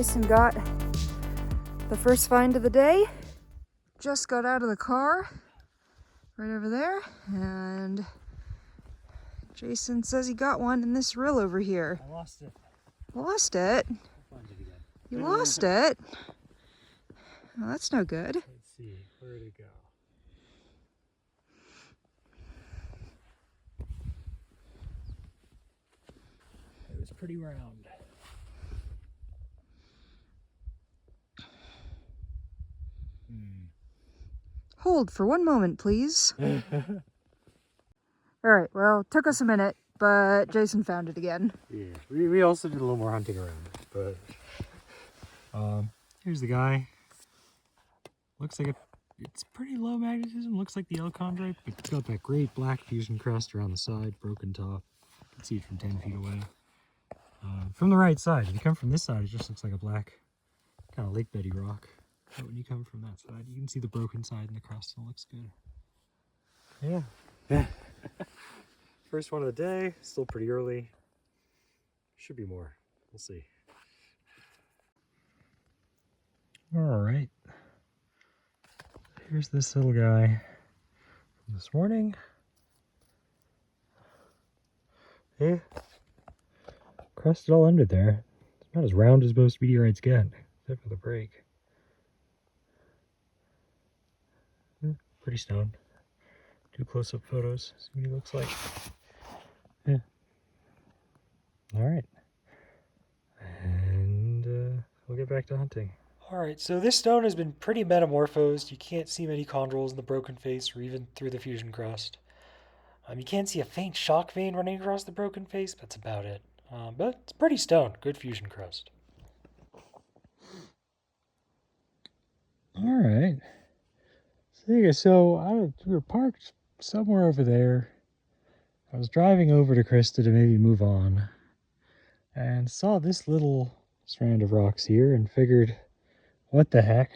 Jason got the first find of the day. Just got out of the car, right over there, and Jason says he got one in this rill over here. I lost it. Lost it? I'll find it again. You lost it? Well, that's no good. Let's see, where'd it go? It was pretty round. Hold for one moment, please. All right, well, took us a minute, but Jason found it again. Yeah, we also did a little more hunting around it, but here's the guy. Looks like it's pretty low magnetism. Looks like the L-chondrite, but it's got that great black fusion crest around the side, broken top. You can see it from 10 feet away. From the right side, if you come from this side, it just looks like a black kind of lake beddy rock. But when you come from that side, you can see the broken side and the crest, and it looks good. Yeah. First one of the day, still pretty early. Should be more. We'll see. All right. Here's this little guy from this morning. Yeah. Crusted all under there. It's not as round as most meteorites get, except for the break. Pretty stoned. Do close-up photos, see what he looks like. Yeah. Alright. And we'll get back to hunting. Alright, so this stone has been pretty metamorphosed. You can't see many chondrules in the broken face or even through the fusion crust. You can't see a faint shock vein running across the broken face, but that's about it. But it's pretty stone. Good fusion crust. Alright. So we were parked somewhere over there. I was driving over to Krista to maybe move on and saw this little strand of rocks here and figured, what the heck?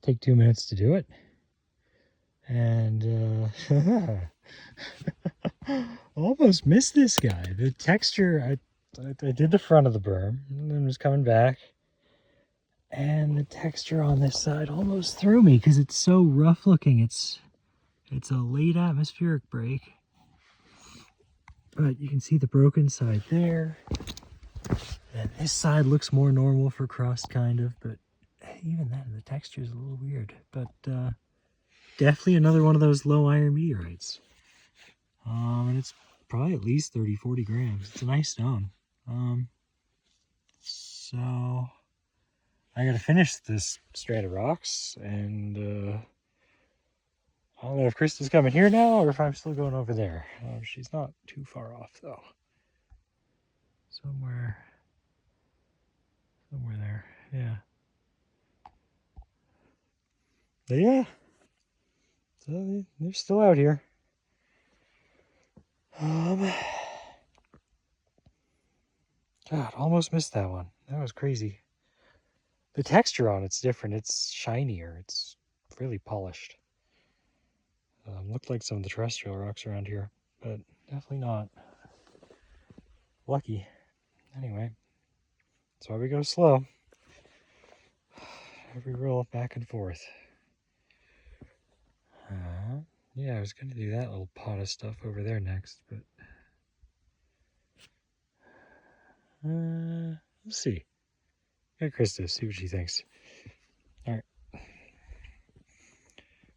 Take 2 minutes to do it. And almost missed this guy. The texture, I did the front of the berm and then was coming back. And the texture on this side almost threw me because it's so rough looking. It's a late atmospheric break. But you can see the broken side there. And this side looks more normal for crust, kind of. But even then, the texture is a little weird. But definitely another one of those low iron meteorites. And it's probably at least 30-40 grams. It's a nice stone. So I gotta finish this strand of rocks, and I don't know if Krista's coming here now or if I'm still going over there. She's not too far off though. Somewhere there, yeah. But yeah, so they're still out here. God, almost missed that one. That was crazy. The texture on it's different. It's shinier. It's really polished. Looked like some of the terrestrial rocks around here, but definitely not. Lucky. Anyway, that's why we go slow. Every roll back and forth. Yeah, I was going to do that little pot of stuff over there next, but let's see. Get Krista, see what she thinks. Alright.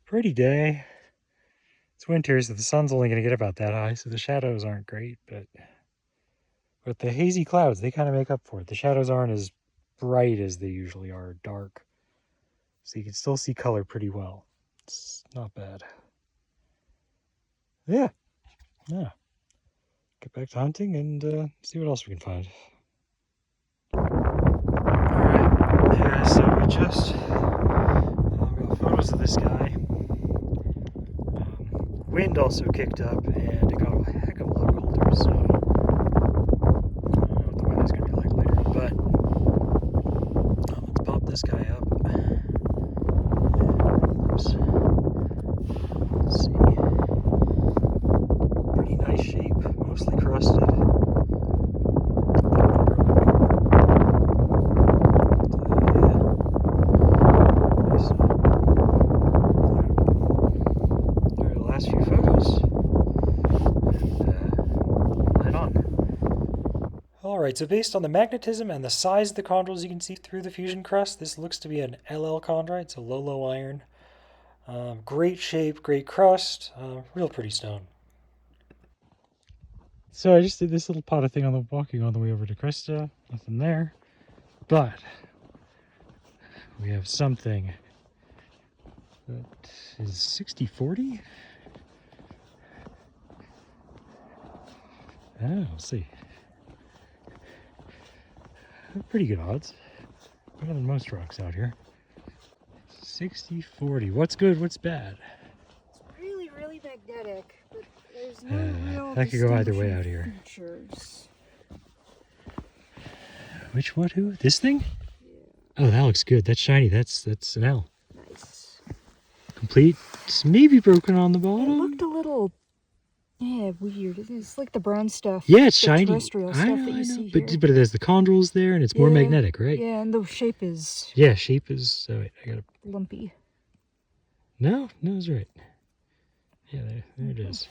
Pretty day. It's winter, so the sun's only going to get about that high, so the shadows aren't great, but the hazy clouds, they kind of make up for it. The shadows aren't as bright as they usually are, dark. So you can still see color pretty well. It's not bad. Yeah. Get back to hunting and see what else we can find. Alright, yeah, so we just got photos of this guy. Wind also kicked up and it got a heck of a lot colder, so I don't know what the weather's going to be like later, but let's pop this guy up. Oops. Let's see. Pretty nice shape, mostly crusted. Alright, so based on the magnetism and the size of the chondrules you can see through the fusion crust, this looks to be an LL chondrite, so low iron. Great shape, great crust, real pretty stone. So I just did this little pot of thing on the walking on the way over to Krista. Nothing there. But we have something that is 60-40. We'll see. Pretty good odds. Better than most rocks out here. 60-40. What's good, what's bad? It's really, really magnetic, but there's no real that could go either way out here. features. Which what? Who? This thing? Yeah. Oh, that looks good. That's shiny. That's an L. Nice. Complete. It's maybe broken on the It bottom. looked a little, weird. It's like the brown stuff. Yeah, it's the shiny. Terrestrial stuff that you see but here. but it has the chondrules there, and it's more magnetic, right? Yeah, and the shape is. Yeah, shape is. Oh wait, I gotta. Lumpy. No, it's right. Yeah, there it is.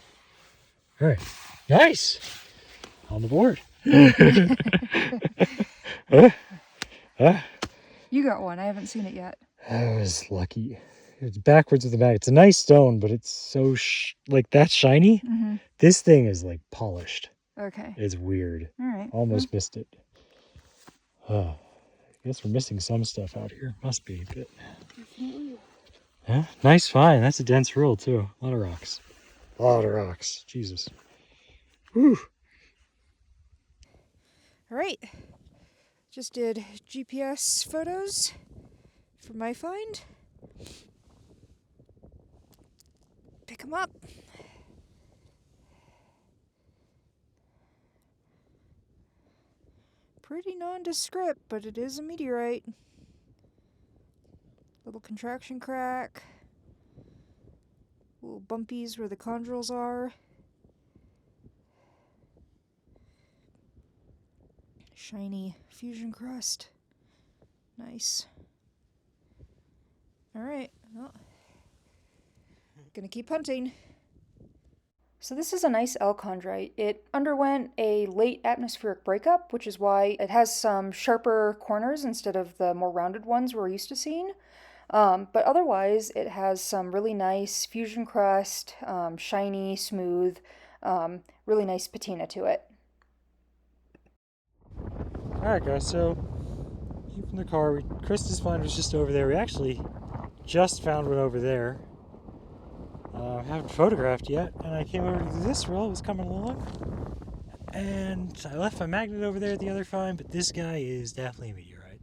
All right, nice. On the board. You got one. I haven't seen it yet. I was lucky. It's backwards with the magnet. It's a nice stone, but it's so like that's shiny. Mm-hmm. This thing is like polished. Okay. It's weird. All right. Almost missed it. I guess we're missing some stuff out here. Must be, but. Yeah, nice find. That's a dense roll too. A lot of rocks. A lot of rocks. Jesus. Whew. All right. Just did GPS photos for my find. Pick them up. Pretty nondescript, but it is a meteorite. Little contraction crack. Little bumpies where the chondrules are. Shiny fusion crust. Nice. Alright, well, gonna keep hunting. So this is a nice L chondrite. It underwent a late atmospheric breakup, which is why it has some sharper corners instead of the more rounded ones we're used to seeing. But otherwise, it has some really nice fusion crust, shiny, smooth, really nice patina to it. Alright guys, so keeping the car, Krista's find was just over there. We actually just found one over there. Haven't photographed yet, and I came over to this roll, it was coming along, and I left my magnet over there at the other find, but this guy is definitely a meteorite.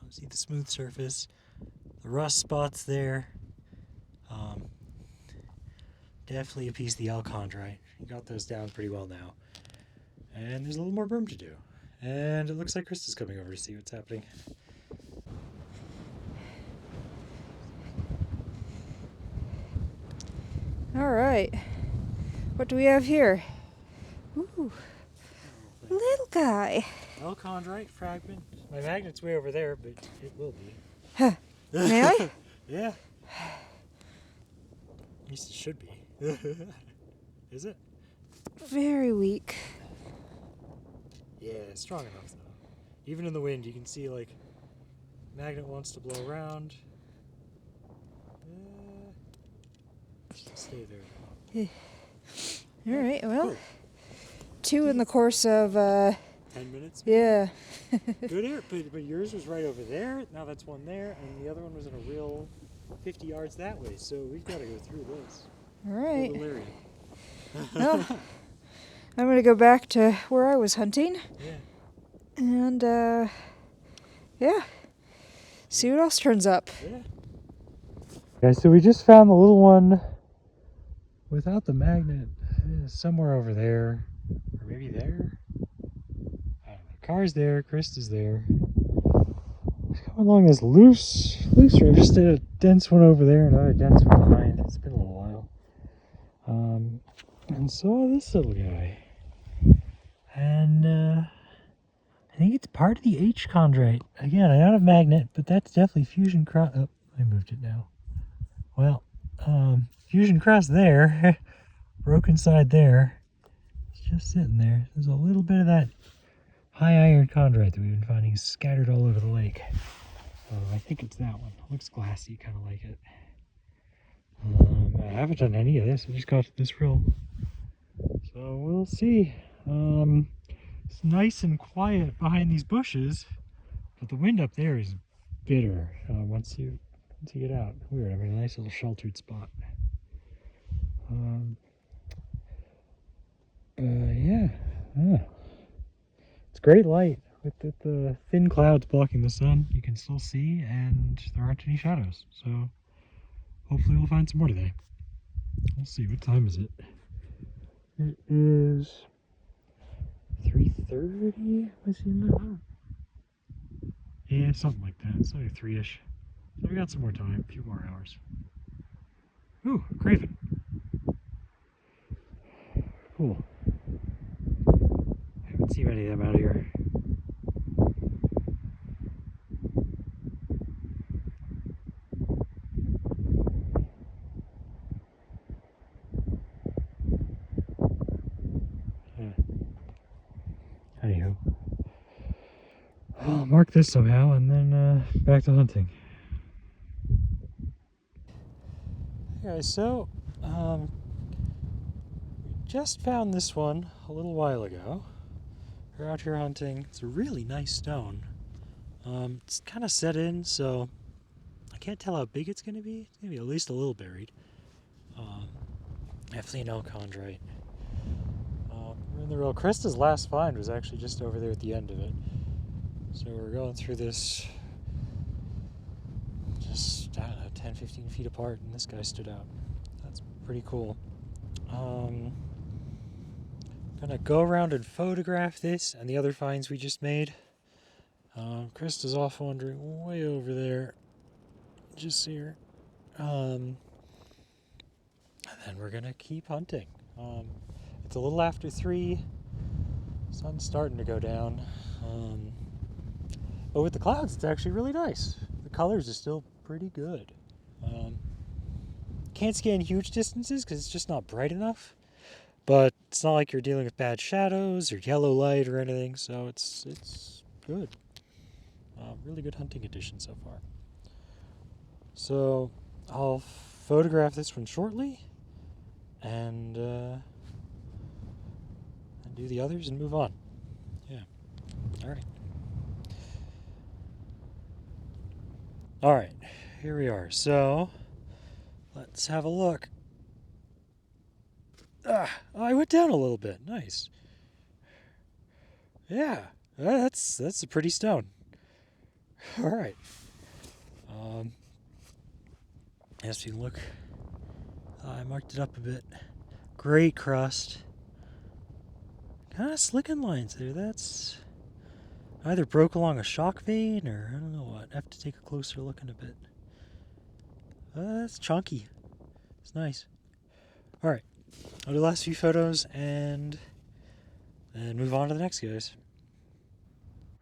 See the smooth surface, the rust spots there, definitely a piece of the L chondrite. You got those down pretty well now, and there's a little more berm to do, and it looks like Krista's coming over to see what's happening. All right, what do we have here? Ooh, little guy. L chondrite fragment. My magnet's way over there, but it will be. Huh. May I? Yeah. At least it should be. Is it? Very weak. Yeah, strong enough though. Even in the wind, you can see like magnet wants to blow around. Stay there. All right, well, Cool. 2 in the course of 10 minutes? yeah. Good air, but yours was right over there. Now that's one there, and the other one was in a real 50 yards that way. So we've got to go through this. All right. Little area. Well, I'm gonna go back to where I was hunting. Yeah. And yeah, see what else turns up. Yeah. Okay, so we just found the little one without the magnet. Somewhere over there, or maybe there. I don't know. Car's there. Krista's there. It's coming along this loose road. Just did a dense one over there, another dense one behind. It's been a little while. And saw this little guy, and I think it's part of the H chondrite. Again, I don't have magnet, but that's definitely fusion cross. Oh, I moved it now. Well, fusion cross there, broken side there. It's just sitting there. There's a little bit of that high iron chondrite that we've been finding scattered all over the lake. I think it's that one. It looks glassy, kind of like it. I haven't done any of this. I just got this reel. So we'll see. It's nice and quiet behind these bushes, but the wind up there is bitter once you get out. Weird. I'm in a nice little sheltered spot. Yeah. It's great light. With the thin clouds blocking the sun, you can still see, and there aren't any shadows. So hopefully we'll find some more today. We'll see. What time is it? It is 3:30. I see that. Yeah, something like that. It's like 3-ish. So we got some more time, a few more hours. Ooh, a craven. Cool. Haven't seen many of them out here. Anywho, I'll mark this somehow and then back to hunting. Okay, so just found this one a little while ago. We're out here hunting. It's a really nice stone. It's kind of set in, so I can't tell how big it's going to be. It's going to be at least a little buried. Definitely no chondrite. We're in the real. Krista's last find was actually just over there at the end of it. So we're going through this just, I don't know, 10, 15 feet apart, and this guy stood out. That's pretty cool. Gonna go around and photograph this and the other finds we just made. Krista's off wandering way over there, just here. And then we're gonna keep hunting. It's a little after 3. Sun's starting to go down. But with the clouds, it's actually really nice. The colors are still pretty good. Can't scan huge distances because it's just not bright enough. But it's not like you're dealing with bad shadows or yellow light or anything, so it's good. Really good hunting conditions so far. So I'll photograph this one shortly, and do the others and move on. Yeah. All right. All right. Here we are. So let's have a look. I went down a little bit. Nice. Yeah, that's a pretty stone. All right. As you look, I marked it up a bit. Great crust. Kind of slicking lines there. That's either broke along a shock vein or I don't know what. I have to take a closer look in a bit. That's chunky. It's nice. All right. I'll do the last few photos and move on to the next guys.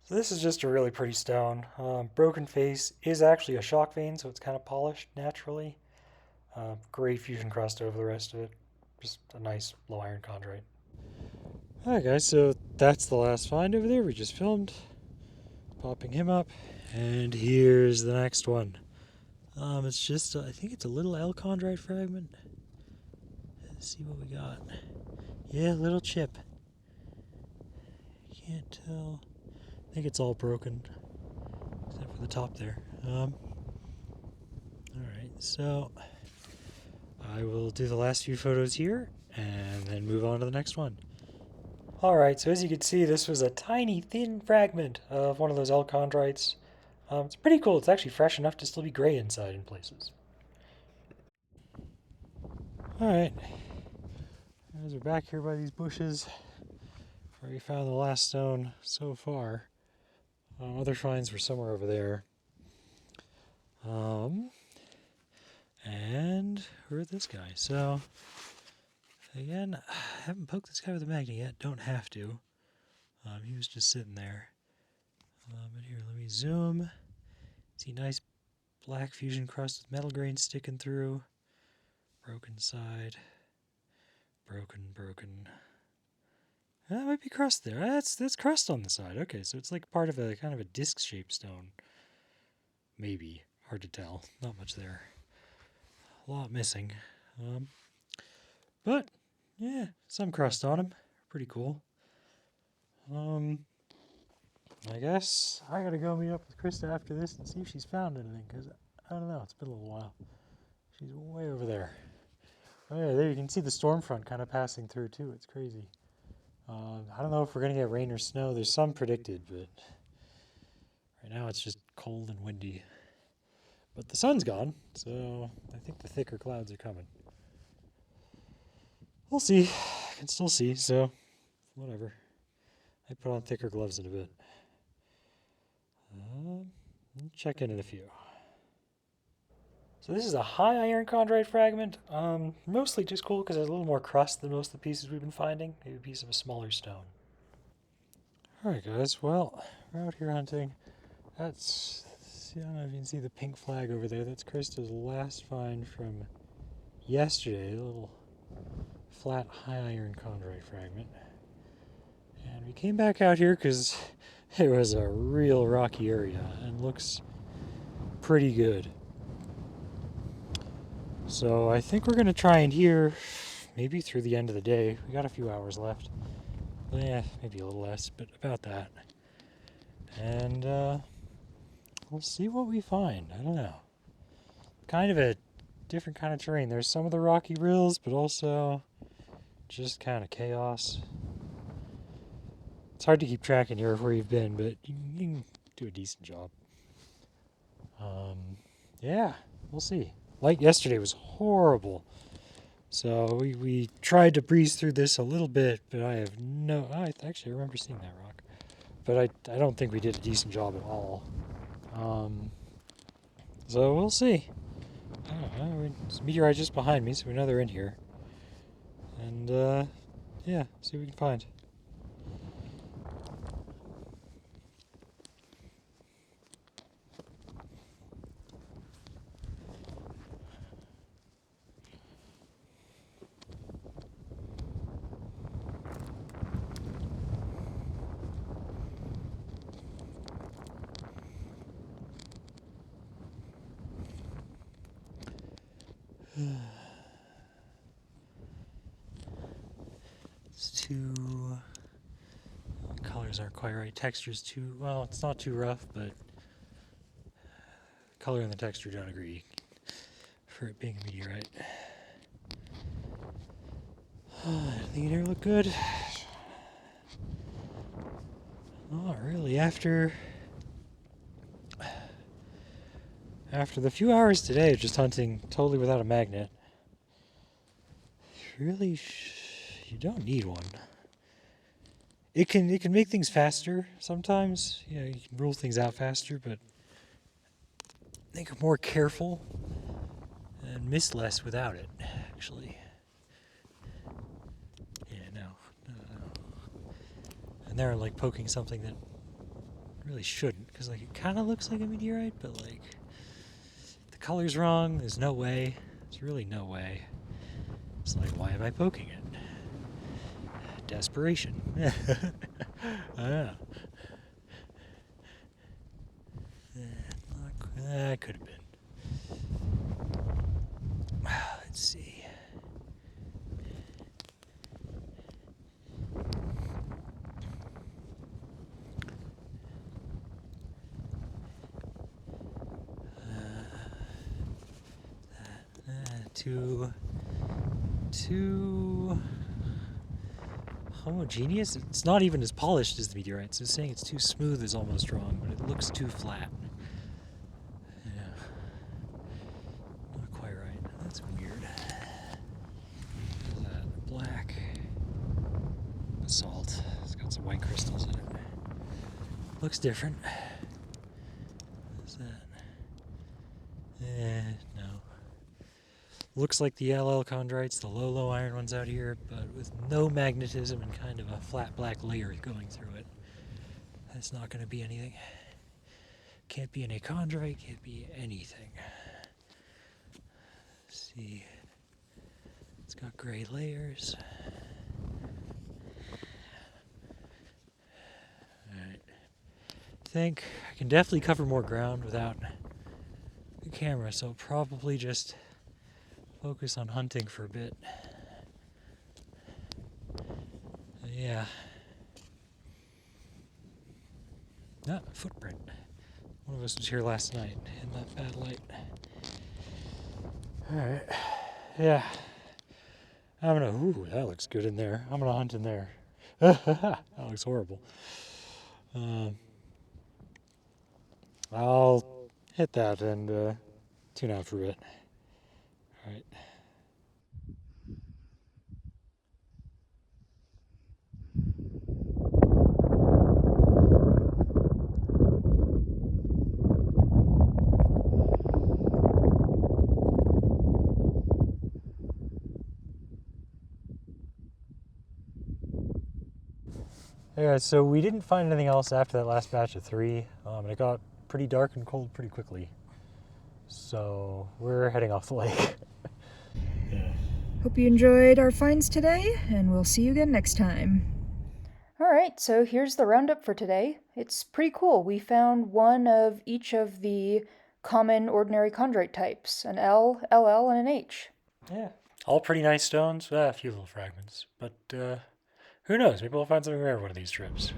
So this is just a really pretty stone. Broken face is actually a shock vein, so it's kind of polished naturally. Great fusion crust over the rest of it. Just a nice low iron chondrite. Alright guys, so that's the last find over there we just filmed. Popping him up. And here's the next one. It's just, I think it's a little L chondrite fragment. Let's see what we got. Yeah, little chip. Can't tell. I think it's all broken, except for the top there. Alright, so I will do the last few photos here and then move on to the next one. Alright, so as you can see, this was a tiny, thin fragment of one of those L chondrites. It's pretty cool. It's actually fresh enough to still be gray inside in places. Alright, as we're back here by these bushes, where we found the last stone so far. Other finds were somewhere over there. And where's this guy? So, again, I haven't poked this guy with a magnet yet. Don't have to. He was just sitting there. But here, let me zoom. See nice black fusion crust with metal grain sticking through. Broken side. Broken. That might be crust there. That's crust on the side. Okay, so it's like part of a kind of a disc-shaped stone. Maybe. Hard to tell. Not much there. A lot missing. But, yeah, some crust on them. Pretty cool. I guess I gotta go meet up with Krista after this and see if she's found anything, because I don't know, it's been a little while. She's way over there. Oh yeah, there you can see the storm front kind of passing through too. It's crazy. I don't know if we're gonna get rain or snow. There's some predicted, but right now it's just cold and windy. But the sun's gone, so I think the thicker clouds are coming. We'll see. I can still see, so whatever. I put on thicker gloves in a bit. I'll check in a few. So this is a high iron chondrite fragment. Mostly just cool because there's a little more crust than most of the pieces we've been finding. Maybe a piece of a smaller stone. Alright guys, well, we're out here hunting. That's, I don't know if you can see the pink flag over there. That's Krista's last find from yesterday. A little flat high iron chondrite fragment. And we came back out here because it was a real rocky area and looks pretty good. So I think we're going to try and here, maybe through the end of the day. We got a few hours left. Yeah, maybe a little less, but about that. And we'll see what we find. I don't know. Kind of a different kind of terrain. There's some of the rocky rills, but also just kind of chaos. It's hard to keep track in here of where you've been, but you can do a decent job. Yeah, we'll see. Light yesterday was horrible. So we tried to breeze through this a little bit, but I have no... I actually remember seeing that rock. But I don't think we did a decent job at all. So we'll see. I don't know, there's a meteorite just behind me, so we know they're in here. And, yeah, see what we can find. It's too... colors aren't quite right. Texture's too... well, it's not too rough, but... color and the texture don't agree for it being a meteorite. Anything in here look good? Not really. After the few hours today of just hunting totally without a magnet, really, you don't need one. It can make things faster sometimes. You know, you can rule things out faster, but I think I'm more careful and miss less without it, actually. Yeah, no. And they're like poking something that really shouldn't, because like it kind of looks like a meteorite, but like the color's wrong. There's no way. There's really no way. It's like, why am I poking it? Desperation. I don't know. That could have been. Let's see. Too homogeneous. It's not even as polished as the meteorite, so saying it's too smooth is almost wrong, but it looks too flat. Yeah. Not quite right. That's weird. That black basalt. It's got some white crystals in it. Looks different. What's that? No. Looks like the LL chondrites, the low iron ones out here, but with no magnetism and kind of a flat black layer going through it. That's not going to be anything. Can't be an achondrite, can't be anything. Let's see. It's got gray layers. think I can definitely cover more ground without the camera, so I'll probably just focus on hunting for a bit. Yeah. Ah, a footprint. One of us was here last night in that bad light. Alright. Yeah. I'm gonna. Ooh, that looks good in there. I'm gonna hunt in there. That looks horrible. I'll hit that and tune out for a bit. Alright. Yeah, so we didn't find anything else after that last batch of 3, and it got pretty dark and cold pretty quickly. So we're heading off the lake. Yeah. Hope you enjoyed our finds today, and we'll see you again next time. Alright, so here's the roundup for today. It's pretty cool. We found one of each of the common ordinary chondrite types, an L, LL, and an H. Yeah. All pretty nice stones, a few little fragments, but who knows, maybe we'll find something rare one of these trips.